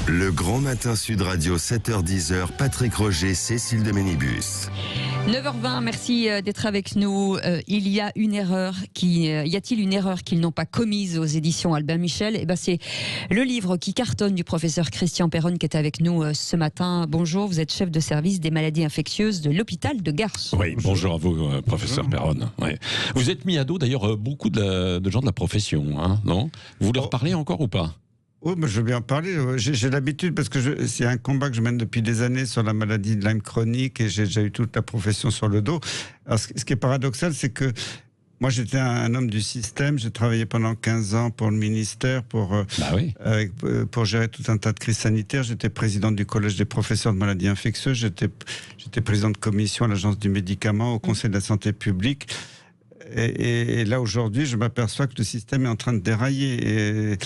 Le Grand Matin Sud Radio, 7h-10h, Patrick Roger, Cécile de Ménibus. 9h20, merci d'être avec nous. Y a-t-il une erreur qu'ils n'ont pas commise aux éditions Albin Michel? C'est le livre qui cartonne du professeur Christian Perron qui est avec nous ce matin. Bonjour, vous êtes chef de service des maladies infectieuses de l'hôpital de Garches. Oui, bonjour à vous, professeur Perron. Ouais. Vous êtes mis à dos d'ailleurs beaucoup de gens de la profession, hein, non? Vous leur parlez encore ou pas? Oui, mais je veux bien en parler. J'ai l'habitude parce que c'est un combat que je mène depuis des années sur la maladie de Lyme chronique et j'ai déjà eu toute la profession sur le dos. Alors, ce qui est paradoxal, c'est que moi, j'étais un homme du système. J'ai travaillé pendant 15 ans pour le ministère pour gérer tout un tas de crises sanitaires. J'étais président du collège des professeurs de maladies infectieuses. J'étais président de commission à l'agence du médicament, au conseil de la santé publique. Et là, aujourd'hui, je m'aperçois que le système est en train de dérailler. Et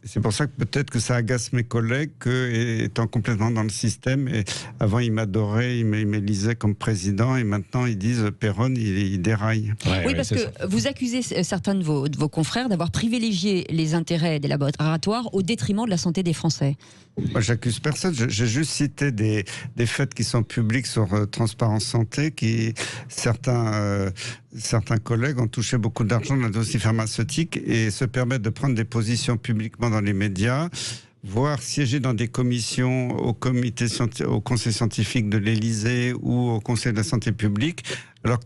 c'est pour ça que peut-être que ça agace mes collègues, étant complètement dans le système. Et avant, ils m'adoraient, ils m'élisaient comme président, et maintenant, ils disent Perron, il déraille. Oui, parce que vous accusez certains de vos confrères d'avoir privilégié les intérêts des laboratoires au détriment de la santé des Français. Moi, j'accuse personne. J'ai juste cité des faits qui sont publics sur Transparence Santé, certains collègues ont touché beaucoup d'argent dans la dossier pharmaceutique et se permettent de prendre des positions publiquement dans les médias, voire siéger dans des commissions au conseil scientifique de l'Élysée ou au conseil de la santé publique, alors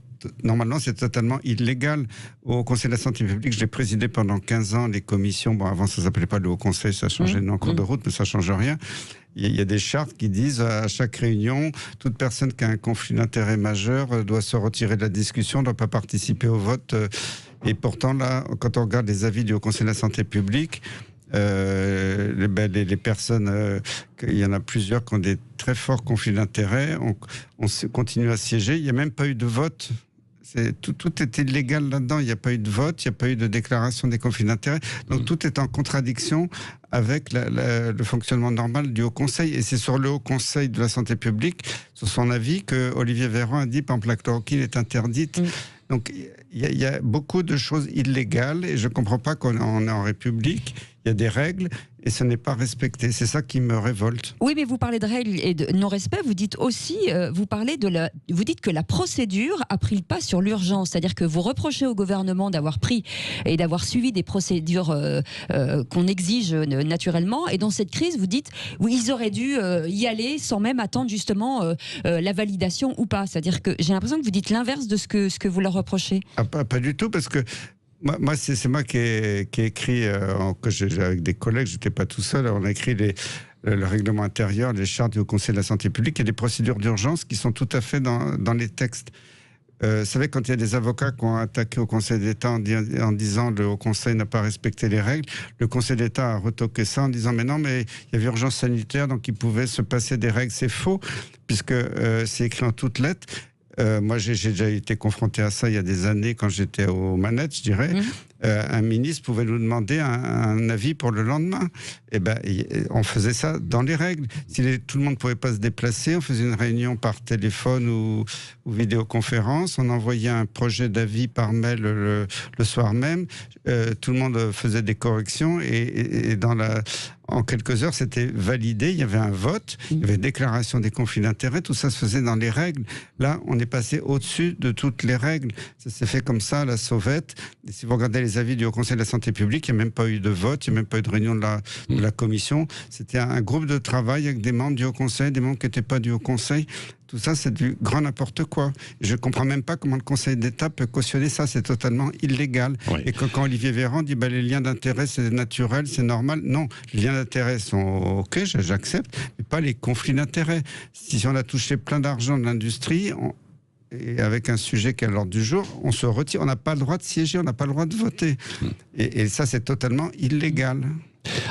normalement, c'est totalement illégal. Au Conseil de la santé publique, je l'ai présidé pendant 15 ans, les commissions. Bon, avant, ça ne s'appelait pas le Haut Conseil, ça a changé de nom en cours de route, mais ça ne change rien. Il y a des chartes qui disent à chaque réunion, toute personne qui a un conflit d'intérêt majeur doit se retirer de la discussion, ne doit pas participer au vote. Et pourtant, là, quand on regarde les avis du Haut Conseil de la santé publique, les personnes, il y en a plusieurs qui ont des très forts conflits d'intérêt. On continue à siéger. Il n'y a même pas eu de vote. Tout est illégal là-dedans. Il n'y a pas eu de vote, il n'y a pas eu de déclaration des conflits d'intérêts. Donc tout est en contradiction avec le fonctionnement normal du Haut Conseil. Et c'est sur le Haut Conseil de la santé publique, sur son avis, que Olivier Véran a dit par exemple la chloroquine est interdite. Donc il y a beaucoup de choses illégales et je ne comprends pas qu'on est en République. Il y a des règles et ce n'est pas respecté. C'est ça qui me révolte. Oui, mais vous parlez de règles et de non-respect. Vous dites aussi, vous dites que la procédure a pris le pas sur l'urgence. C'est-à-dire que vous reprochez au gouvernement d'avoir pris et d'avoir suivi des procédures qu'on exige naturellement. Et dans cette crise, vous dites, oui, ils auraient dû y aller sans même attendre justement la validation ou pas. C'est-à-dire que j'ai l'impression que vous dites l'inverse de ce que vous leur reprochez. Pas du tout, parce que moi, c'est moi qui ai écrit, avec des collègues, je n'étais pas tout seul, on a écrit le règlement intérieur, les chartes du Conseil de la santé publique et des procédures d'urgence qui sont tout à fait dans les textes. Vous savez, quand il y a des avocats qui ont attaqué au Conseil d'État en disant le Haut Conseil n'a pas respecté les règles, le Conseil d'État a retoqué ça en disant mais non, mais il y avait urgence sanitaire, donc il pouvait se passer des règles. C'est faux, puisque c'est écrit en toutes lettres. Moi, j'ai déjà été confronté à ça il y a des années quand j'étais aux manettes, je dirais. Un ministre pouvait nous demander un avis pour le lendemain. Et on faisait ça dans les règles. Si tout le monde ne pouvait pas se déplacer, on faisait une réunion par téléphone ou vidéoconférence. On envoyait un projet d'avis par mail le soir même. Tout le monde faisait des corrections et en quelques heures, c'était validé. Il y avait un vote, il y avait une déclaration des conflits d'intérêts. Tout ça se faisait dans les règles. Là, on est passé au-dessus de toutes les règles. Ça s'est fait comme ça, à la sauvette. Et si vous regardez les avis du Haut Conseil de la santé publique, il n'y a même pas eu de vote, il n'y a même pas eu de réunion de la commission. C'était un groupe de travail avec des membres du Haut Conseil, des membres qui n'étaient pas du Haut Conseil. Tout ça, c'est du grand n'importe quoi. Je ne comprends même pas comment le Conseil d'État peut cautionner ça. C'est totalement illégal. Oui. Et quand Olivier Véran dit les liens d'intérêt, c'est naturel, c'est normal. Non, les liens d'intérêt sont OK, j'accepte, mais pas les conflits d'intérêt. Si on a touché plein d'argent de l'industrie, et avec un sujet qui est à l'ordre du jour, on se retire. On n'a pas le droit de siéger, on n'a pas le droit de voter. Et ça, c'est totalement illégal.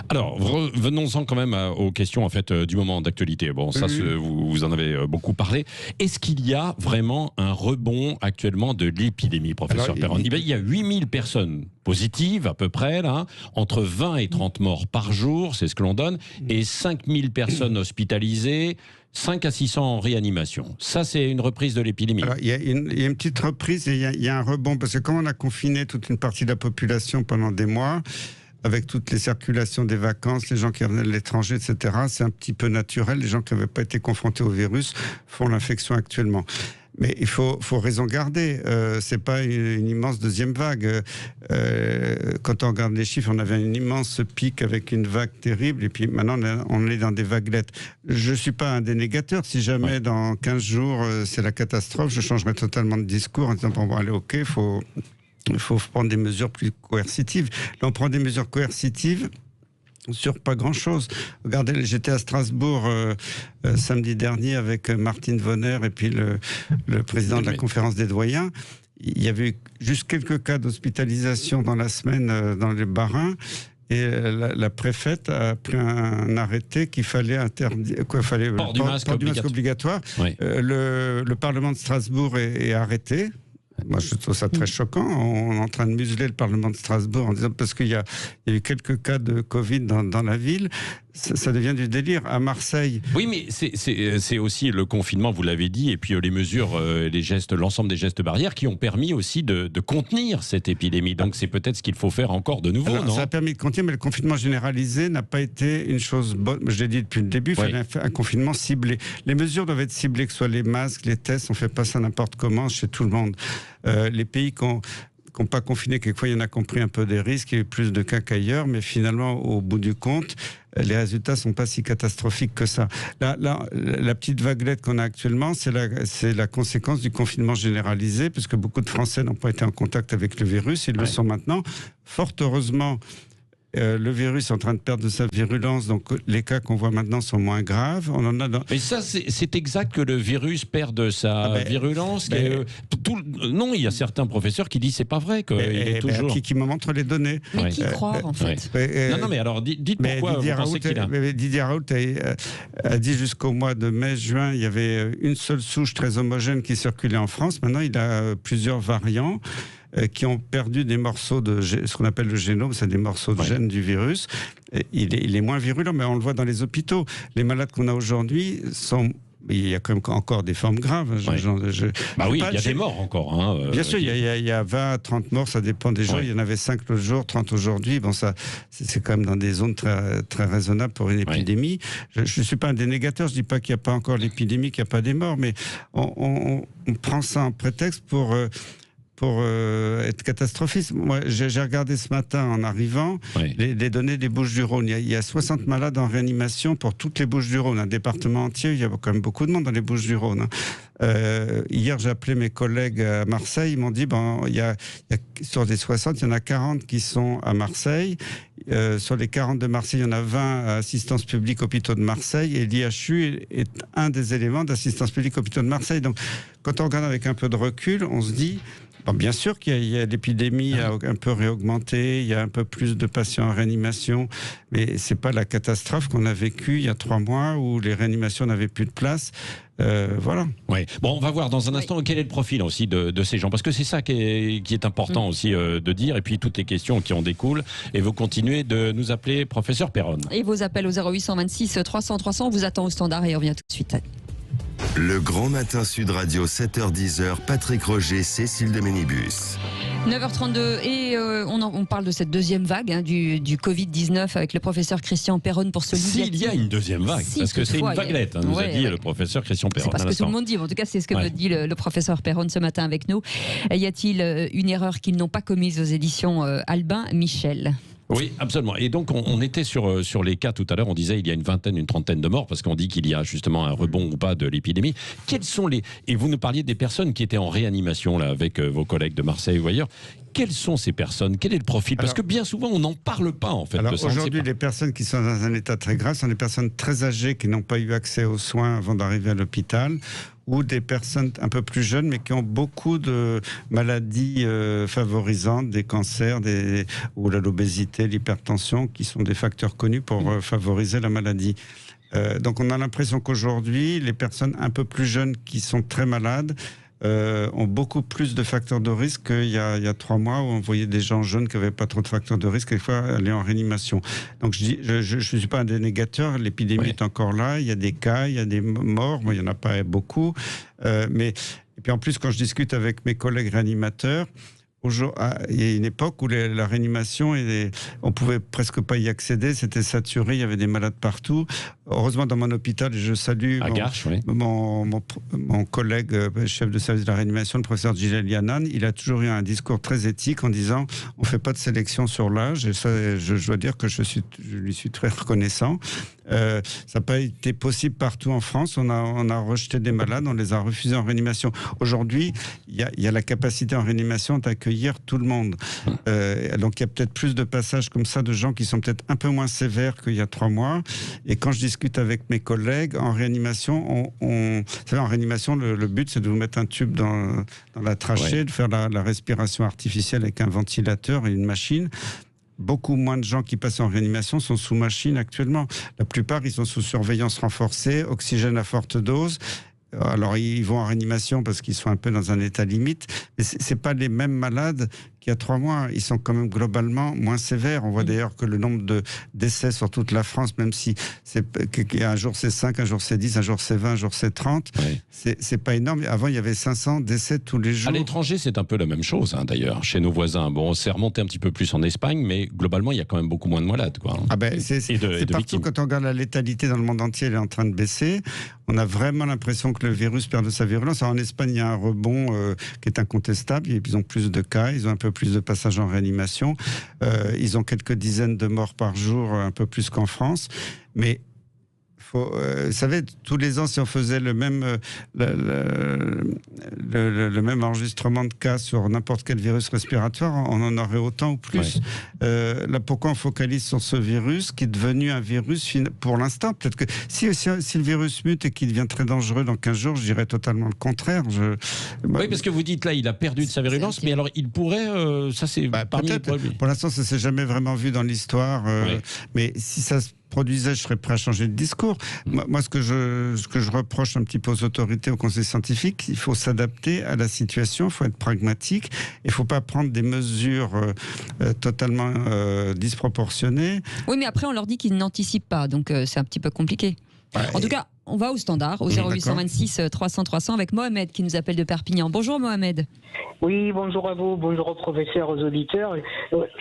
Alors, revenons-en quand même aux questions en fait du moment d'actualité. Bon, ça, vous en avez beaucoup parlé. Est-ce qu'il y a vraiment un rebond actuellement de l'épidémie, professeur Perron? Il y a 8000 personnes positives à peu près, là, entre 20 et 30 morts par jour, c'est ce que l'on donne, et 5000 personnes hospitalisées, 5 à 600 en réanimation. Ça, c'est une reprise de l'épidémie. Il y a une petite reprise et il y a un rebond, parce que quand on a confiné toute une partie de la population pendant des mois, avec toutes les circulations des vacances, les gens qui revenaient de l'étranger, etc. C'est un petit peu naturel. Les gens qui n'avaient pas été confrontés au virus font l'infection actuellement. Mais il faut raison garder. C'est pas une immense deuxième vague. Quand on regarde les chiffres, on avait un immense pic avec une vague terrible, et puis maintenant on est dans des vaguelettes. Je suis pas un dénégateur. Si jamais dans 15 jours c'est la catastrophe, je changerai totalement de discours en disant bon, allez, ok, il faut prendre des mesures plus coercitives. Là, on prend des mesures coercitives sur pas grand-chose. Regardez, j'étais à Strasbourg samedi dernier avec Martine Vonner et puis le président de la conférence des doyens. Il y avait eu juste quelques cas d'hospitalisation dans la semaine dans les Bas-Rhin. Et la préfète a pris un arrêté qu'il fallait interdire, port du masque obligatoire. Oui. Le Parlement de Strasbourg est arrêté. Moi, je trouve ça très choquant. On est en train de museler le Parlement de Strasbourg en disant parce qu'il y a eu quelques cas de Covid dans la ville. Ça devient du délire. À Marseille. Oui, mais c'est aussi le confinement, vous l'avez dit, et puis les mesures, les gestes, l'ensemble des gestes barrières qui ont permis aussi de contenir cette épidémie. Donc c'est peut-être ce qu'il faut faire encore de nouveau, non ? Ça a permis de contenir, mais le confinement généralisé n'a pas été une chose bonne. Je l'ai dit depuis le début, il fallait un confinement ciblé. Les mesures doivent être ciblées, que ce soit les masques, les tests, on ne fait pas ça n'importe comment chez tout le monde. Les pays qui n'ont pas confiné, quelquefois il y en a qui ont pris un peu des risques, il y a eu plus de cas qu'ailleurs, mais finalement, au bout du compte, les résultats ne sont pas si catastrophiques que ça. La petite vaguelette qu'on a actuellement, c'est la conséquence du confinement généralisé, puisque beaucoup de Français n'ont pas été en contact avec le virus, ils le sont maintenant. Fort heureusement, le virus est en train de perdre de sa virulence, donc les cas qu'on voit maintenant sont moins graves. On en a dans... Mais ça, c'est exact que le virus perd de sa virulence. Non, il y a certains professeurs qui disent c'est pas vrai, qu'il est toujours... Qui me montrent les données. Mais qui croient, en fait. Non, mais alors, dites pourquoi vous pensez qu'il a... Didier Raoult a dit jusqu'au mois de mai-juin, il y avait une seule souche très homogène qui circulait en France. Maintenant, il a plusieurs variants qui ont perdu des morceaux de ce qu'on appelle le génome, c'est des morceaux de gènes du virus. Il est moins virulent, mais on le voit dans les hôpitaux. Les malades qu'on a aujourd'hui sont... Il y a quand même encore des formes graves. Il y a des morts encore. Bien sûr, il y a 20, 30 morts, ça dépend des jours. Il y en avait 5 l'autre jour, 30 aujourd'hui. Bon, ça, c'est quand même dans des zones très, très raisonnables pour une épidémie. Je ne suis pas un dénégateur, je ne dis pas qu'il n'y a pas encore l'épidémie, qu'il n'y a pas des morts, mais on prend ça en prétexte pour être catastrophiste. Moi, j'ai regardé ce matin en arrivant les données des Bouches-du-Rhône. Il y a 60 malades en réanimation pour toutes les Bouches-du-Rhône. Un département entier, il y a quand même beaucoup de monde dans les Bouches-du-Rhône. Hier, j'ai appelé mes collègues à Marseille. Ils m'ont dit, sur les 60, il y en a 40 qui sont à Marseille. Sur les 40 de Marseille, il y en a 20 à Assistance publique Hôpitaux de Marseille. Et l'IHU est un des éléments d'Assistance publique Hôpitaux de Marseille. Donc, quand on regarde avec un peu de recul, on se dit... bien sûr qu'il y a l'épidémie a un peu réaugmenté, il y a un peu plus de patients en réanimation, mais c'est pas la catastrophe qu'on a vécue il y a 3 mois où les réanimations n'avaient plus de place. Voilà. Ouais. Bon, on va voir dans un instant quel est le profil aussi de ces gens, parce que c'est ça qui est important aussi de dire, et puis toutes les questions qui en découlent. Et vous continuez de nous appeler professeur Perron. Et vos appels au 0826 300 300, on vous attend au standard et on revient tout de suite. Le Grand Matin Sud Radio, 7h-10h, Patrick Roger, Cécile de Ménibus. 9h32 et on parle de cette deuxième vague du Covid-19 avec le professeur Christian Perron pour celui-ci. S'il y a une deuxième vague, parce que c'est une vaguelette, nous a dit le professeur Christian Perron. C'est pas ce que tout le monde dit, en tout cas c'est ce que me dit le professeur Perron ce matin avec nous. Y a-t-il une erreur qu'ils n'ont pas commise aux éditions Albin Michel ? Oui, absolument. Et donc, on était sur les cas tout à l'heure. On disait il y a une vingtaine, une trentaine de morts parce qu'on dit qu'il y a justement un rebond ou pas de l'épidémie. Quels sont et vous nous parliez des personnes qui étaient en réanimation là avec vos collègues de Marseille ou ailleurs. Quelles sont ces personnes ? Quel est le profil ? Parce que bien souvent, on n'en parle pas en fait. Alors aujourd'hui, les personnes qui sont dans un état très grave sont des personnes très âgées qui n'ont pas eu accès aux soins avant d'arriver à l'hôpital, ou des personnes un peu plus jeunes mais qui ont beaucoup de maladies favorisantes, des cancers, ou l'obésité, l'hypertension, qui sont des facteurs connus pour favoriser la maladie. Donc on a l'impression qu'aujourd'hui, les personnes un peu plus jeunes qui sont très malades ont beaucoup plus de facteurs de risque qu'il y a 3 mois où on voyait des gens jeunes qui n'avaient pas trop de facteurs de risque, quelquefois aller en réanimation. Donc je ne suis pas un dénégateur, l'épidémie est encore là, il y a des cas, il y a des morts, il n'y en a pas beaucoup. Et puis en plus, quand je discute avec mes collègues réanimateurs, Il y a une époque où la réanimation, on pouvait presque pas y accéder, c'était saturé, il y avait des malades partout. Heureusement, dans mon hôpital, je salue mon collègue chef de service de la réanimation, le professeur Gilles Yanan, il a toujours eu un discours très éthique en disant on fait pas de sélection sur l'âge, et ça, je dois dire que je lui suis très reconnaissant. Ça n'a pas été possible partout en France. On a rejeté des malades, on les a refusés en réanimation. Aujourd'hui, il y a la capacité en réanimation d'accueillir tout le monde. Donc il y a peut-être plus de passages comme ça de gens qui sont peut-être un peu moins sévères qu'il y a 3 mois. Et quand je discute avec mes collègues en réanimation, vous savez, en réanimation, le but c'est de vous mettre un tube dans la trachée, de faire la respiration artificielle avec un ventilateur et une machine. Beaucoup moins de gens qui passent en réanimation sont sous machine actuellement. La plupart, ils sont sous surveillance renforcée, oxygène à forte dose. Alors, ils vont en réanimation parce qu'ils sont un peu dans un état limite. Mais c'est pas les mêmes malades qu'il y a 3 mois. Ils sont quand même globalement moins sévères. On voit d'ailleurs que le nombre de décès sur toute la France, même si un jour c'est 5, un jour c'est 10, un jour c'est 20, un jour c'est 30, c'est pas énorme. Avant, il y avait 500 décès tous les jours. À l'étranger, c'est un peu la même chose, d'ailleurs, chez nos voisins. Bon, on s'est remonté un petit peu plus en Espagne, mais globalement, il y a quand même beaucoup moins de malades, quoi. C'est partout. Victimes. Quand on regarde la létalité dans le monde entier, elle est en train de baisser. On a vraiment l'impression que le virus perd de sa virulence. Alors, en Espagne, il y a un rebond qui est incontestable. Ils ont plus de cas, ils ont un peu plus de passages en réanimation. Ils ont quelques dizaines de morts par jour, un peu plus qu'en France. Mais vous savez, tous les ans, si on faisait le même enregistrement de cas sur n'importe quel virus respiratoire, on en aurait autant ou plus. Là, pourquoi on focalise sur ce virus qui est devenu un virus pour l'instant? Peut-être que si le virus mute et qu'il devient très dangereux dans 15 jours, je dirais totalement le contraire. Oui, parce que vous dites là, il a perdu de sa virulence, mais alors il pourrait, ça c'est parmi les problèmes. Pour l'instant, ça s'est jamais vraiment vu dans l'histoire, mais si ça se produisait, je serais prêt à changer de discours. Moi, ce que je reproche un petit peu aux autorités, au conseil scientifique, il faut s'adapter à la situation, il faut être pragmatique, il ne faut pas prendre des mesures totalement disproportionnées. Oui, mais après, on leur dit qu'ils n'anticipent pas, donc c'est un petit peu compliqué. En tout cas, on va au standard, au 0826 300 300 avec Mohamed qui nous appelle de Perpignan. Bonjour Mohamed. Oui, bonjour à vous, bonjour aux professeurs, aux auditeurs.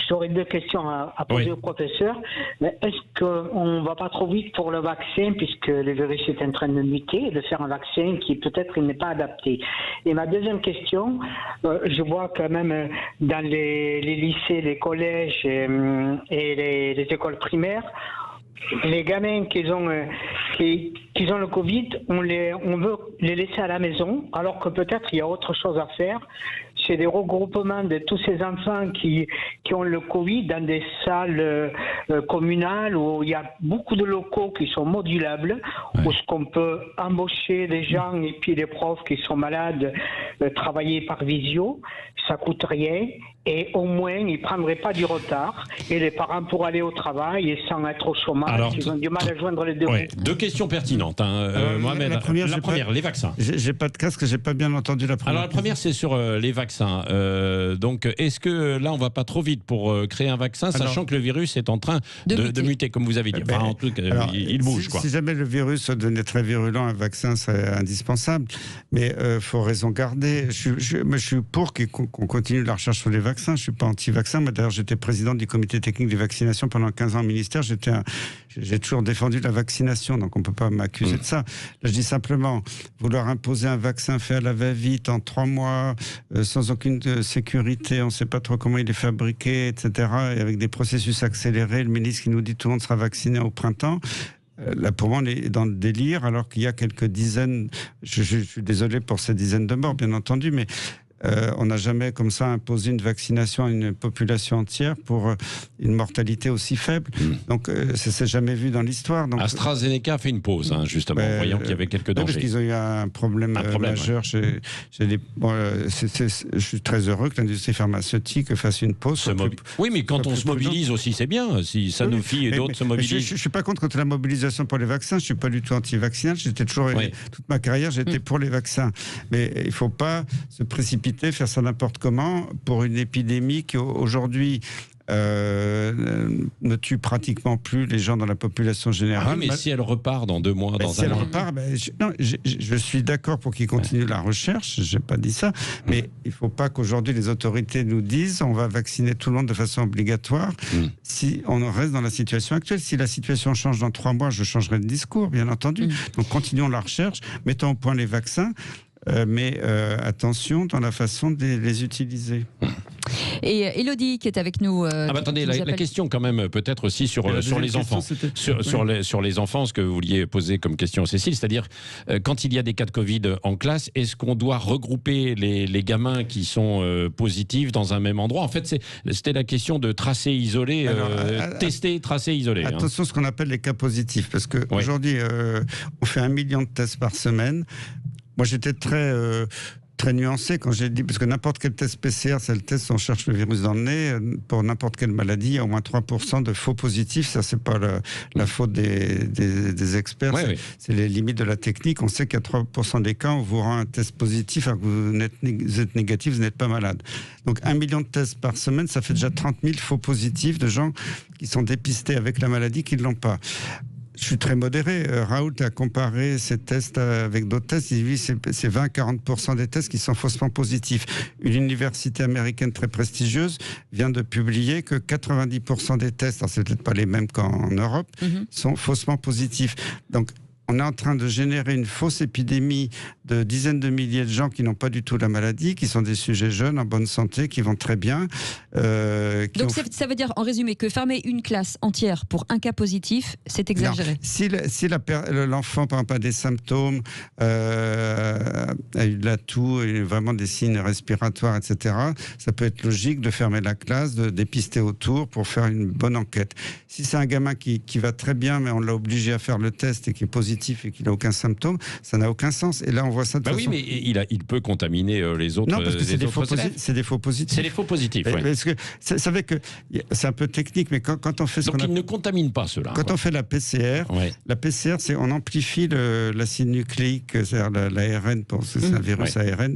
J'aurais 2 questions à poser au professeur. Est-ce qu'on ne va pas trop vite pour le vaccin puisque le virus est en train de muter et de faire un vaccin qui peut-être n'est pas adapté? Et ma deuxième question, je vois quand même dans les lycées, les collèges et les écoles primaires, les gamins qui ont le Covid, on veut les laisser à la maison, alors que peut-être il y a autre chose à faire. C'est des regroupements de tous ces enfants qui ont le Covid dans des salles communales où il y a beaucoup de locaux qui sont modulables, où ce qu'on peut embaucher des gens et puis des profs qui sont malades, travailler par visio, ça coûte rien. Et au moins, ils ne prendraient pas du retard. Et les parents pourraient aller au travail et sans être au chômage. Alors, ils ont du mal à joindre les deux. 2 questions pertinentes. Mohamed, la première, les vaccins. J'ai pas de casque, j'ai pas bien entendu la première. Alors la première, c'est sur les vaccins. Donc, est-ce que là, on va pas trop vite pour créer un vaccin, sachant que le virus est en train de muter, comme vous avez dit. Enfin, en tout cas, il bouge. Si jamais le virus devenait très virulent, un vaccin serait indispensable. Mais faut raison garder. Je suis pour qu'on continue la recherche sur les vaccins. Je ne suis pas anti-vaccin. D'ailleurs, j'étais président du comité technique des vaccinations pendant 15 ans au ministère. J'ai toujours défendu la vaccination, donc on ne peut pas m'accuser de ça. Là, je dis simplement, vouloir imposer un vaccin fait à la va-vite en 3 mois, sans aucune sécurité, on ne sait pas trop comment il est fabriqué, etc., et avec des processus accélérés, le ministre qui nous dit que tout le monde sera vacciné au printemps. Là, pour moi, on est dans le délire, alors qu'il y a quelques dizaines, je suis désolé pour ces dizaines de morts, bien entendu, mais on n'a jamais comme ça imposé une vaccination à une population entière pour une mortalité aussi faible. Donc ça s'est jamais vu dans l'histoire. Donc, AstraZeneca a fait une pause, justement, voyant qu'il y avait quelques dangers. Parce qu'ils ont eu un problème majeur. Chez les, je suis très heureux que l'industrie pharmaceutique fasse une pause. Oui, mais quand on se mobilise aussi, c'est bien. Si Sanofi et d'autres se mobilisent. Je ne suis pas contre la mobilisation pour les vaccins. Je ne suis pas du tout anti-vaccinal. J'étais toujours, toute ma carrière, j'étais pour les vaccins. Mais il ne faut pas se précipiter, faire ça n'importe comment pour une épidémie qui aujourd'hui ne tue pratiquement plus les gens dans la population générale. Ah oui, mais si elle repart dans 2 mois, dans si un elle an. repart, je suis d'accord pour qu'ils continuent la recherche, je n'ai pas dit ça, mais il ne faut pas qu'aujourd'hui les autorités nous disent on va vacciner tout le monde de façon obligatoire si on reste dans la situation actuelle. Si la situation change dans 3 mois, je changerai de discours, bien entendu. Donc continuons la recherche, mettons au point les vaccins, mais attention dans la façon de les utiliser. Et Élodie qui est avec nous. Attendez, la question quand même peut-être aussi sur les enfants. Sur les enfants, ce que vous vouliez poser comme question Cécile, c'est-à-dire quand il y a des cas de Covid en classe, est-ce qu'on doit regrouper les gamins qui sont positifs dans un même endroit? En fait, c'était la question de tracer, isoler, tester, tracer, isoler. Attention ce qu'on appelle les cas positifs, parce qu'aujourd'hui, on fait 1 million de tests par semaine. Moi, j'étais très nuancé quand j'ai dit, parce que n'importe quel test PCR, c'est le test où on cherche le virus dans le nez. Pour n'importe quelle maladie, il y a au moins 3% de faux positifs. Ça, c'est pas la faute des experts. C'est les limites de la technique. On sait qu'il y a 3% des cas où vous rend un test positif, alors que vous êtes négatif, vous n'êtes pas malade. Donc 1 million de tests par semaine, ça fait déjà 30 000 faux positifs de gens qui sont dépistés avec la maladie qui ne l'ont pas. Je suis très modéré. Raoult a comparé ces tests avec d'autres tests. Il dit que c'est 20-40% des tests qui sont faussement positifs. Une université américaine très prestigieuse vient de publier que 90% des tests, alors c'est peut-être pas les mêmes qu'en Europe, sont faussement positifs. Donc, on est en train de générer une fausse épidémie de dizaines de milliers de gens qui n'ont pas du tout la maladie, qui sont des sujets jeunes, en bonne santé, qui vont très bien. Donc ça veut dire, en résumé, que fermer une classe entière pour un cas positif, c'est exagéré. Non. Si l'enfant, par exemple, a des symptômes, a eu de la toux, et vraiment des signes respiratoires, etc., ça peut être logique de fermer la classe, de dépister autour pour faire une bonne enquête. Si c'est un gamin qui va très bien, mais on l'a obligé à faire le test et qui est positif et qu'il n'a aucun symptôme, ça n'a aucun sens. Et là, on voit ça de façon... Oui, mais il peut contaminer les autres. Non, parce que c'est des faux positifs. C'est des faux positifs, oui. Parce que vous savez que c'est un peu technique, mais quand on fait Donc il ne contamine pas ceux-là. Quand on fait la PCR, la PCR, c'est on amplifie l'acide nucléique, c'est-à-dire l'ARN, c'est un virus ARN,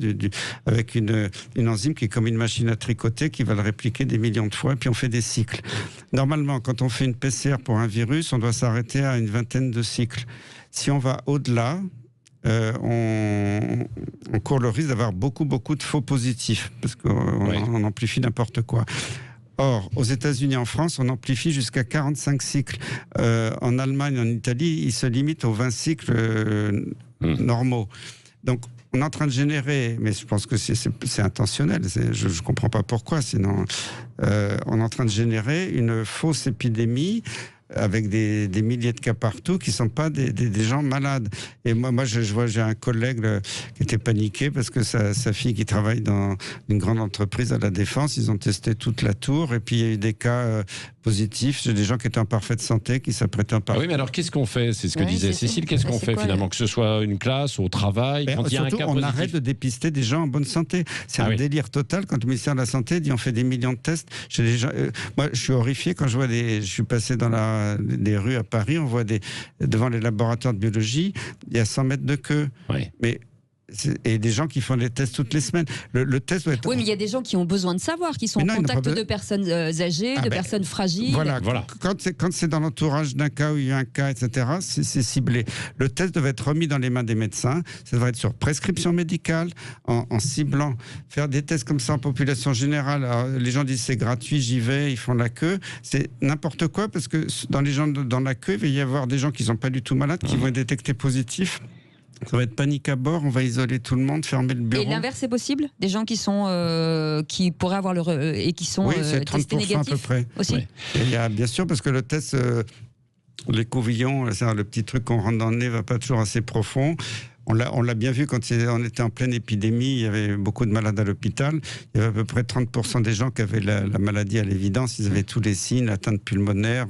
avec une enzyme qui est comme une machine à tricoter, qui va le répliquer des millions de fois, et puis on fait des cycles. Normalement, quand on fait une PCR pour un virus, on doit s'arrêter à une 20aine de cycles. Si on va au-delà, on court le risque d'avoir beaucoup de faux positifs, parce qu'on amplifie n'importe quoi. Or, aux États-Unis et en France, on amplifie jusqu'à 45 cycles. En Allemagne, en Italie, ils se limitent aux 20 cycles normaux. Donc, on est en train de générer, mais je pense que c'est intentionnel, je ne comprends pas pourquoi, sinon on est en train de générer une fausse épidémie avec des milliers de cas partout qui ne sont pas des gens malades. Et moi je vois, j'ai un collègue qui était paniqué parce que sa fille qui travaille dans une grande entreprise à la Défense, ils ont testé toute la tour et puis il y a eu des cas positifs, des gens qui étaient en parfaite santé, qui s'apprêtaient en parfaite... Oui, mais alors qu'est-ce qu'on fait? C'est ce que disait Cécile. Qu'est-ce qu'on fait finalement? Que ce soit une classe, au travail, quand il y a un cas positif? On arrête de dépister des gens en bonne santé. C'est un délire total quand le ministère de la Santé dit on fait des millions de tests. Moi, je suis horrifié quand je vois je suis passé dans des rues à Paris, on voit devant les laboratoires de biologie, il y a 100 mètres de queue. Mais et des gens qui font des tests toutes les semaines. Le test doit être... Oui, mais il y a des gens qui ont besoin de savoir, qui sont en contact de personnes âgées, de personnes fragiles. Voilà. Quand c'est dans l'entourage d'un cas où il y a un cas, etc., c'est ciblé. Le test devait être remis dans les mains des médecins. Ça devrait être sur prescription médicale, en ciblant. Faire des tests comme ça en population générale. Alors, les gens disent c'est gratuit, j'y vais, ils font la queue. C'est n'importe quoi, parce que dans les gens dans la queue, il va y avoir des gens qui ne sont pas du tout malades, qui vont être détectés positifs. Ça va être panique à bord, on va isoler tout le monde, fermer le bureau. Et l'inverse est possible? Des gens qui pourraient avoir et qui sont testés négatifs à peu près. Aussi. Et il y a, bien sûr, parce que le test, les couvillons, c'est-à-dire le petit truc qu'on rentre dans le nez, va pas toujours assez profond. On l'a bien vu quand on était en pleine épidémie, il y avait beaucoup de malades à l'hôpital. Il y avait à peu près 30% des gens qui avaient la maladie à l'évidence. Ils avaient tous les signes, l'atteinte pulmonaire,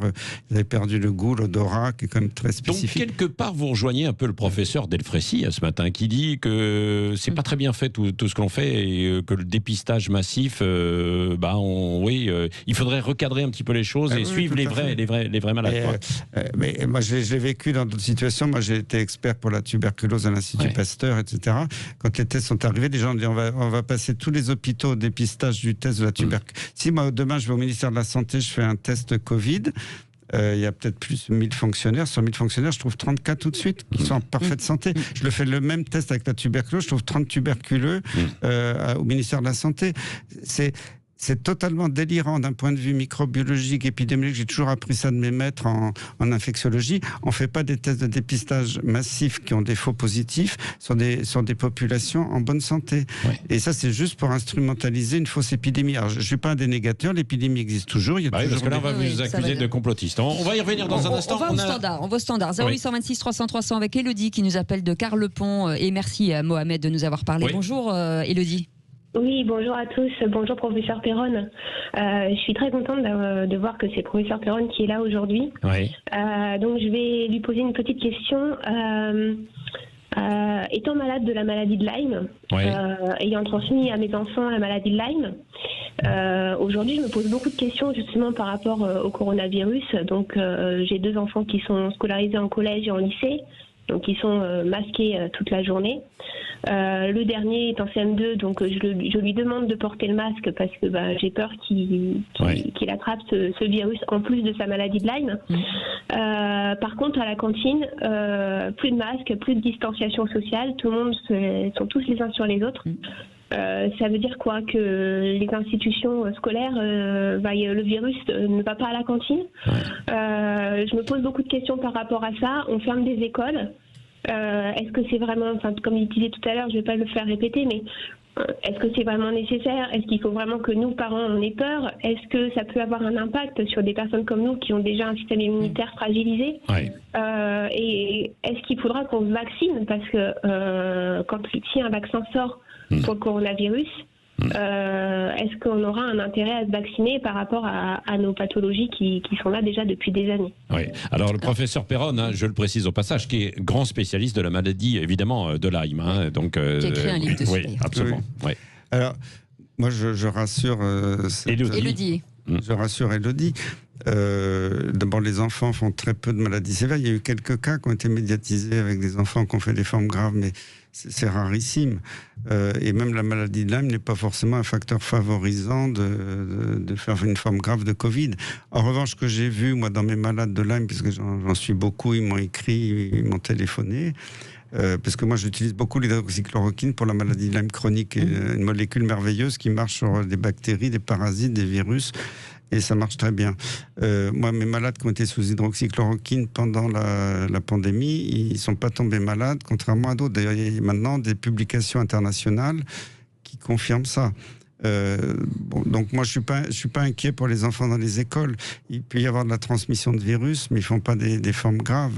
ils avaient perdu le goût, l'odorat, qui est quand même très spécifique. Donc, quelque part, vous rejoignez un peu le professeur Delfrécy ce matin, qui dit que c'est pas très bien fait tout ce que l'on fait et que le dépistage massif, il faudrait recadrer un petit peu les choses et suivre les vrais malades. Mais moi, je l'ai vécu dans d'autres situations. Moi, j'ai été expert pour la tuberculose à l'Institut l'Institut Pasteur, etc. Quand les tests sont arrivés, les gens ont dit on va passer tous les hôpitaux au dépistage du test de la tuberculose. Si moi, demain, je vais au ministère de la Santé, je fais un test Covid, il y a peut-être plus de 1000 fonctionnaires. Sur 1000 fonctionnaires, je trouve 30 cas tout de suite qui sont en parfaite santé. Je le fais le même test avec la tuberculose, je trouve 30 tuberculeux au ministère de la Santé. C'est totalement délirant d'un point de vue microbiologique, épidémiologique. J'ai toujours appris ça de mes maîtres en infectiologie. On ne fait pas des tests de dépistage massifs qui ont des faux positifs sur des populations en bonne santé. Ouais. Et ça, c'est juste pour instrumentaliser une fausse épidémie. Alors, je ne suis pas un dénégateur, l'épidémie existe toujours. Il y a toujours parce que là, on va vous accuser de complotiste. On va y revenir dans un instant. On va au standard. 0826 300 300 avec Élodie qui nous appelle de Carlepont. Et merci à Mohamed de nous avoir parlé. Oui. Bonjour Élodie. Oui, bonjour à tous. Bonjour professeur Perron. Je suis très contente de voir que c'est professeur Perron qui est là aujourd'hui. Oui. Donc je vais lui poser une petite question. Étant malade de la maladie de Lyme, ayant transmis à mes enfants la maladie de Lyme, aujourd'hui je me pose beaucoup de questions justement par rapport au coronavirus. Donc j'ai 2 enfants qui sont scolarisés en collège et en lycée. Donc ils sont masqués toute la journée. Le dernier est en CM2, donc je lui demande de porter le masque parce que j'ai peur qu'il attrape ce virus en plus de sa maladie de Lyme. Par contre, à la cantine, plus de masque, plus de distanciation sociale, tout le monde sont tous les uns sur les autres. Ça veut dire quoi? Que les institutions scolaires, le virus ne va pas à la cantine. Je me pose beaucoup de questions par rapport à ça. On ferme des écoles. Est-ce que c'est vraiment, comme il disait tout à l'heure, je ne vais pas le faire répéter, mais est-ce que c'est vraiment nécessaire? Est-ce qu'il faut vraiment que nous, parents, on ait peur? Est-ce que ça peut avoir un impact sur des personnes comme nous qui ont déjà un système immunitaire fragilisé? Et est-ce qu'il faudra qu'on se vaccine? Parce que si un vaccin sort pour le coronavirus, est-ce qu'on aura un intérêt à se vacciner par rapport à nos pathologies qui sont là déjà depuis des années? Oui. Alors le professeur Perron, je le précise au passage, qui est grand spécialiste de la maladie évidemment de Lyme, donc qui a écrit un livre dessus. Oui, absolument. Oui. Alors moi je rassure Élodie. Je rassure Élodie. D'abord, les enfants font très peu de maladies sévères. Il y a eu quelques cas qui ont été médiatisés avec des enfants qui ont fait des formes graves, mais c'est rarissime. Et même la maladie de Lyme n'est pas forcément un facteur favorisant de faire une forme grave de Covid. En revanche, ce que j'ai vu, moi, dans mes malades de Lyme, puisque j'en suis beaucoup, ils m'ont écrit, ils m'ont téléphoné, parce que moi, j'utilise beaucoup l'hydroxychloroquine pour la maladie de Lyme chronique, une molécule merveilleuse qui marche sur des bactéries, des parasites, des virus, et ça marche très bien. Moi, mes malades qui ont été sous hydroxychloroquine pendant la pandémie, ils ne sont pas tombés malades, contrairement à d'autres. D'ailleurs, il y a maintenant des publications internationales qui confirment ça. Donc moi, je suis pas inquiet pour les enfants dans les écoles. Il peut y avoir de la transmission de virus, mais ils ne font pas des formes graves.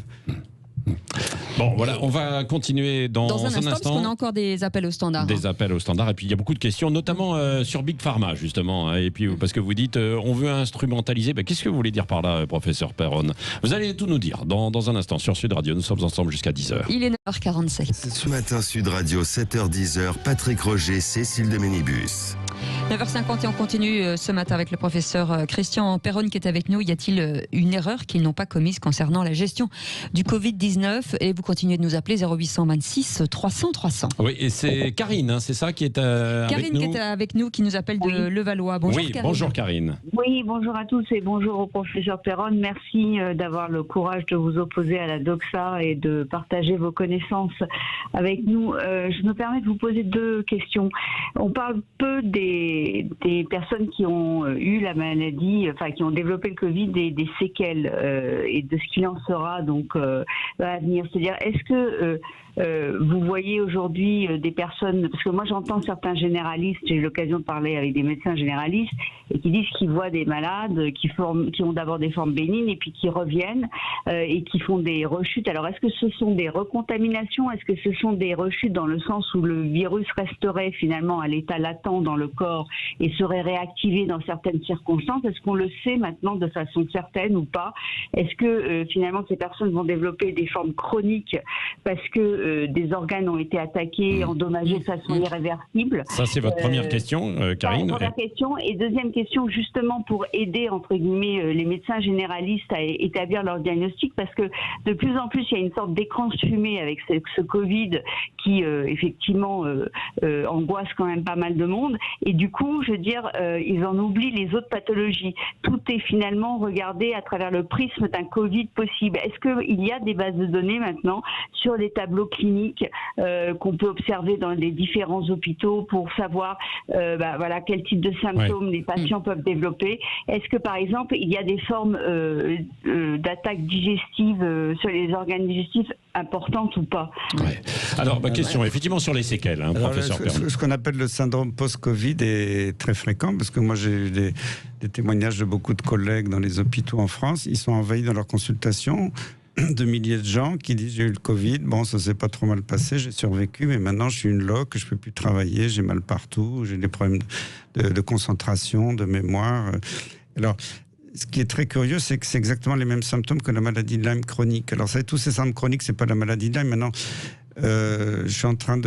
Bon, voilà, on va continuer dans un instant. Parce qu'on a encore des appels au standard. Des appels au standard, et puis il y a beaucoup de questions, notamment sur Big Pharma, justement. Et puis, parce que vous dites, on veut instrumentaliser. Qu'est-ce que vous voulez dire par là, professeur Perron? Vous allez tout nous dire dans un instant sur Sud Radio. Nous sommes ensemble jusqu'à 10h. Il est 9h47. Ce matin, Sud Radio, 7h-10h, Patrick Roger, Cécile de Ménibus. 9h50 et on continue ce matin avec le professeur Christian Perron qui est avec nous. Y a-t-il une erreur qu'ils n'ont pas commise concernant la gestion du Covid-19? Et vous continuez de nous appeler 0826 300 300. Oui, et c'est Karine, c'est ça qui est avec nous? Karine qui est avec nous, qui nous appelle de Levallois. Bonjour Karine. Bonjour Karine. Oui, bonjour à tous et bonjour au professeur Perron. Merci d'avoir le courage de vous opposer à la doxa et de partager vos connaissances avec nous. Je me permets de vous poser 2 questions. On parle peu des personnes qui ont eu la maladie, qui ont développé le Covid et des séquelles et de ce qu'il en sera donc à venir. C'est-à-dire, est-ce que vous voyez aujourd'hui des personnes, parce que moi j'entends certains généralistes, j'ai eu l'occasion de parler avec des médecins généralistes et qui disent qu'ils voient des malades qui ont d'abord des formes bénignes et puis qui reviennent et qui font des rechutes. Alors est-ce que ce sont des recontaminations? Est-ce que ce sont des rechutes dans le sens où le virus resterait finalement à l'état latent dans le corps encore et serait réactivé dans certaines circonstances. Est-ce qu'on le sait maintenant de façon certaine ou pas? Est-ce que finalement ces personnes vont développer des formes chroniques parce que des organes ont été attaqués, endommagés de façon irréversible? Ça, c'est votre première question, Karine. Première question. Et deuxième question, justement pour aider, entre guillemets, les médecins généralistes à établir leur diagnostic, parce que de plus en plus, il y a une sorte d'écran de fumée avec ce Covid qui, effectivement, angoisse quand même pas mal de monde. Et du coup, je veux dire, ils en oublient les autres pathologies. Tout est finalement regardé à travers le prisme d'un Covid possible. Est-ce qu'il y a des bases de données maintenant sur les tableaux cliniques qu'on peut observer dans les différents hôpitaux pour savoir voilà, quel type de symptômes les patients peuvent développer? Est-ce que, par exemple, il y a des formes d'attaques digestives sur les organes digestifs importantes ou pas? Alors, ma question, effectivement, sur les séquelles, professeur Perron. Ce qu'on appelle le syndrome post-Covid est très fréquent, parce que moi, j'ai eu des témoignages de beaucoup de collègues dans les hôpitaux en France. Ils sont envahis dans leurs consultations de milliers de gens qui disent: j'ai eu le Covid, bon, ça s'est pas trop mal passé, j'ai survécu, mais maintenant je suis une loque, je peux plus travailler, j'ai mal partout, j'ai des problèmes de concentration, de mémoire. Alors, ce qui est très curieux, c'est que c'est exactement les mêmes symptômes que la maladie de Lyme chronique. Alors, tous ces symptômes chroniques, c'est pas la maladie de Lyme. Maintenant, je suis en train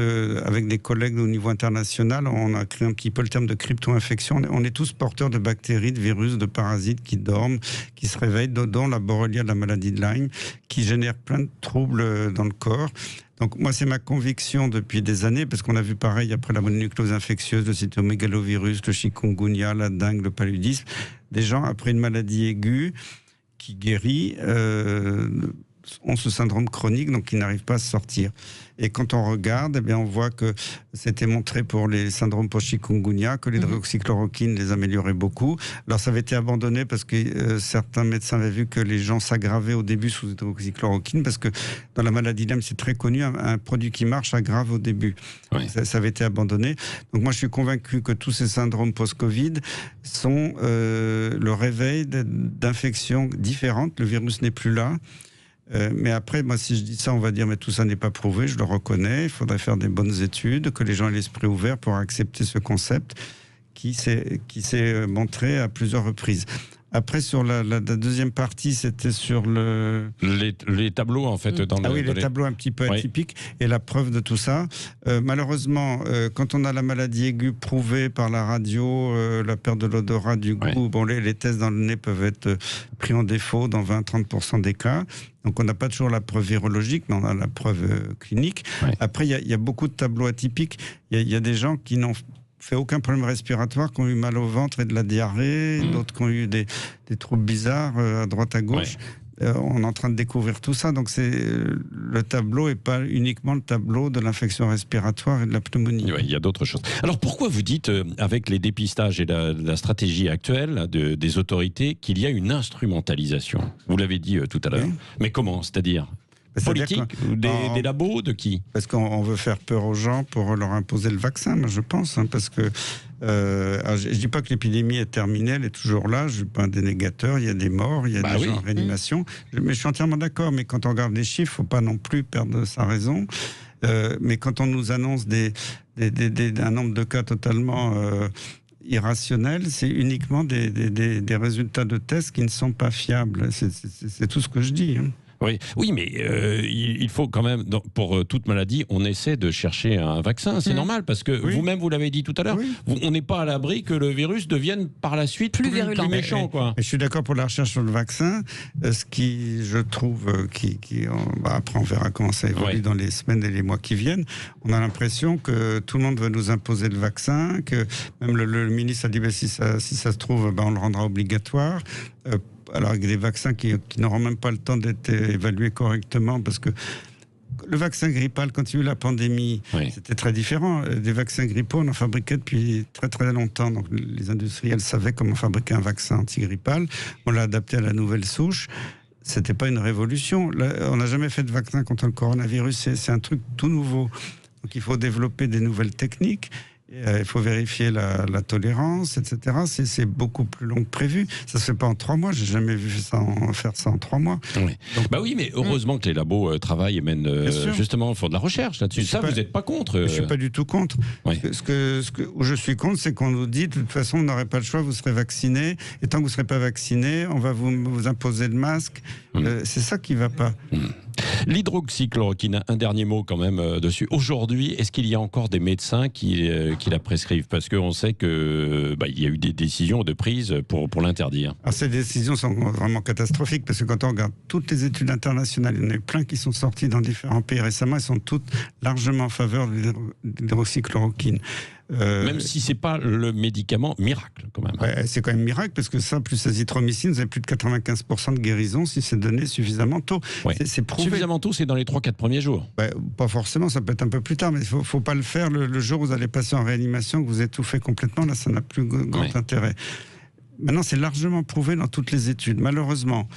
avec des collègues au niveau international, on a créé un petit peu le terme de crypto-infection. On est tous porteurs de bactéries, de virus, de parasites qui dorment, qui se réveillent, dont la borrelia de la maladie de Lyme, qui génère plein de troubles dans le corps. Donc moi, c'est ma conviction depuis des années, parce qu'on a vu pareil après la mononucléose infectieuse, le cytomégalovirus, le chikungunya, la dengue, le paludisme, des gens après une maladie aiguë qui guérit ont ce syndrome chronique, donc qui n'arrivent pas à se sortir. Et quand on regarde, eh bien, on voit que c'était montré pour les syndromes post-chikungunya, que l'hydroxychloroquine les améliorait beaucoup. Alors ça avait été abandonné parce que certains médecins avaient vu que les gens s'aggravaient au début sous hydroxychloroquine, parce que dans la maladie Lyme, c'est très connu, un produit qui marche aggrave au début. Oui. Ça avait été abandonné. Donc moi, je suis convaincu que tous ces syndromes post-Covid sont le réveil d'infections différentes. Le virus n'est plus là. Mais après, moi, si je dis ça, on va dire, mais tout ça n'est pas prouvé, je le reconnais, il faudrait faire des bonnes études, que les gens aient l'esprit ouvert pour accepter ce concept qui s'est montré à plusieurs reprises. Après, sur la deuxième partie, c'était sur les tableaux, en fait. Les tableaux un petit peu atypiques, et la preuve de tout ça. Malheureusement, quand on a la maladie aiguë prouvée par la radio, la perte de l'odorat, du goût, les tests dans le nez peuvent être pris en défaut dans 20-30% des cas. Donc on n'a pas toujours la preuve virologique, mais on a la preuve clinique. Après, il y a beaucoup de tableaux atypiques. Il y a des gens qui n'ont fait aucun problème respiratoire, qui ont eu mal au ventre et de la diarrhée, d'autres qui ont eu des troubles bizarres à droite à gauche. On est en train de découvrir tout ça, donc le tableau n'est pas uniquement le tableau de l'infection respiratoire et de la pneumonie. Il y a d'autres choses. Alors pourquoi vous dites, avec les dépistages et la stratégie actuelle des autorités, qu'il y a une instrumentalisation? Vous l'avez dit tout à l'heure. Mais comment? C'est-à-dire politique, des labos, de qui? Parce qu'on veut faire peur aux gens pour leur imposer le vaccin, moi je pense, parce que je ne dis pas que l'épidémie est terminée, elle est toujours là, je ne suis pas un dénégateur, il y a des morts, il y a des gens en réanimation, mais je suis entièrement d'accord, mais quand on regarde les chiffres, il ne faut pas non plus perdre sa raison. Mais quand on nous annonce un nombre de cas totalement irrationnels, c'est uniquement des résultats de tests qui ne sont pas fiables. C'est tout ce que je dis. Oui, mais il faut quand même, pour toute maladie, on essaie de chercher un vaccin. C'est normal, parce que vous-même, vous l'avez dit tout à l'heure, on n'est pas à l'abri que le virus devienne par la suite plus méchant. Mais je suis d'accord pour la recherche sur le vaccin. Ce qui, je trouve, après on verra comment ça évolue dans les semaines et les mois qui viennent, on a l'impression que tout le monde veut nous imposer le vaccin, que même le ministre a dit si ça se trouve, on le rendra obligatoire. Alors avec des vaccins qui n'auront même pas le temps d'être évalués correctement, parce que le vaccin grippal, quand il y a eu la pandémie, c'était très différent. Des vaccins grippaux, on en fabriquait depuis très très longtemps. Donc les industriels savaient comment fabriquer un vaccin antigrippal. On l'a adapté à la nouvelle souche. C'était pas une révolution. Là, on n'a jamais fait de vaccin contre le coronavirus. C'est un truc tout nouveau. Donc il faut développer des nouvelles techniques. Il faut vérifier la tolérance, etc. C'est beaucoup plus long que prévu. Ça se fait pas en 3 mois. J'ai jamais vu faire ça en 3 mois. Oui. Donc, oui, mais heureusement que les labos travaillent et mènent justement, font de la recherche là-dessus. Ça, vous n'êtes pas contre. Je suis pas du tout contre. Oui. Où je suis contre, c'est qu'on nous dit de toute façon, on n'aurait pas le choix, vous serez vacciné. Et tant que vous ne serez pas vacciné, on va vous imposer le masque. C'est ça qui ne va pas. L'hydroxychloroquine, un dernier mot quand même dessus. Aujourd'hui, est-ce qu'il y a encore des médecins qui la prescrivent? Parce qu'on sait qu'il y a eu des décisions de prise pour l'interdire. Alors ces décisions sont vraiment catastrophiques parce que quand on regarde toutes les études internationales, il y en a eu plein qui sont sorties dans différents pays récemment, elles sont toutes largement en faveur de l'hydroxychloroquine. Même si c'est pas le médicament miracle, quand même. Ouais, c'est quand même miracle parce que ça, plus l'azithromycine, vous avez plus de 95% de guérison si c'est donné suffisamment tôt. Ouais. C'est prouvé. Suffisamment tôt, c'est dans les 3-4 premiers jours. Pas forcément, ça peut être un peu plus tard, mais il ne faut pas le faire le jour où vous allez passer en réanimation, que vous étouffez complètement. Là, ça n'a plus grand intérêt. Maintenant, c'est largement prouvé dans toutes les études, malheureusement.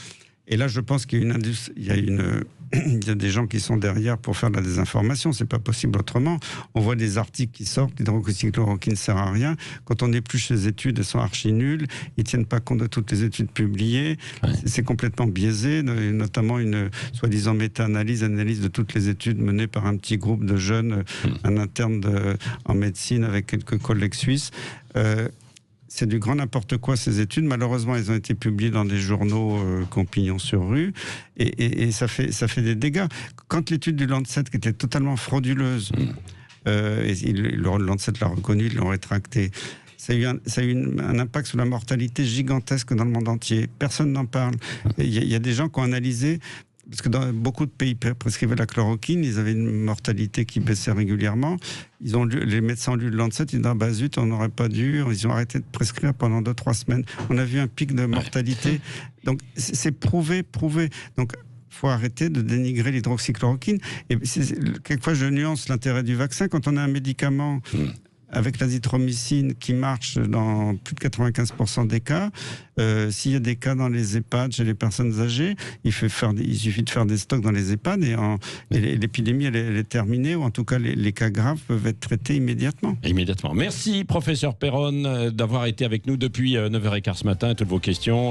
Et là, je pense qu'il y a des gens qui sont derrière pour faire de la désinformation. C'est pas possible autrement. On voit des articles qui sortent, l'hydroxychloroquine ne sert à rien. Quand on épluche les études, elles sont archi nulles. Ils tiennent pas compte de toutes les études publiées. Ouais. C'est complètement biaisé, notamment une soi-disant méta-analyse, analyse de toutes les études menées par un petit groupe de jeunes, un interne en médecine avec quelques collègues suisses. C'est du grand n'importe quoi, ces études. Malheureusement, elles ont été publiées dans des journaux qui ont pignon sur rue. Et ça fait des dégâts. Quand l'étude du Lancet, qui était totalement frauduleuse, le Lancet l'a reconnu, ils l'ont rétracté. Ça a eu un impact sur la mortalité gigantesque dans le monde entier. Personne n'en parle. Il y a des gens qui ont analysé... Parce que dans beaucoup de pays prescrivaient la chloroquine, ils avaient une mortalité qui baissait régulièrement. Les médecins ont lu le Lancet, ils ont dit zut, on n'aurait pas dû. Ils ont arrêté de prescrire pendant 2-3 semaines. On a vu un pic de mortalité. Donc c'est prouvé. Donc il faut arrêter de dénigrer l'hydroxychloroquine. Et quelquefois je nuance l'intérêt du vaccin. Quand on a un médicament avec l'azithromycine qui marche dans plus de 95% des cas, s'il y a des cas dans les EHPAD chez les personnes âgées, il suffit de faire des stocks dans les EHPAD et l'épidémie elle est terminée, ou en tout cas les cas graves peuvent être traités immédiatement. Merci professeur Perron d'avoir été avec nous depuis 9h15 ce matin, toutes vos questions.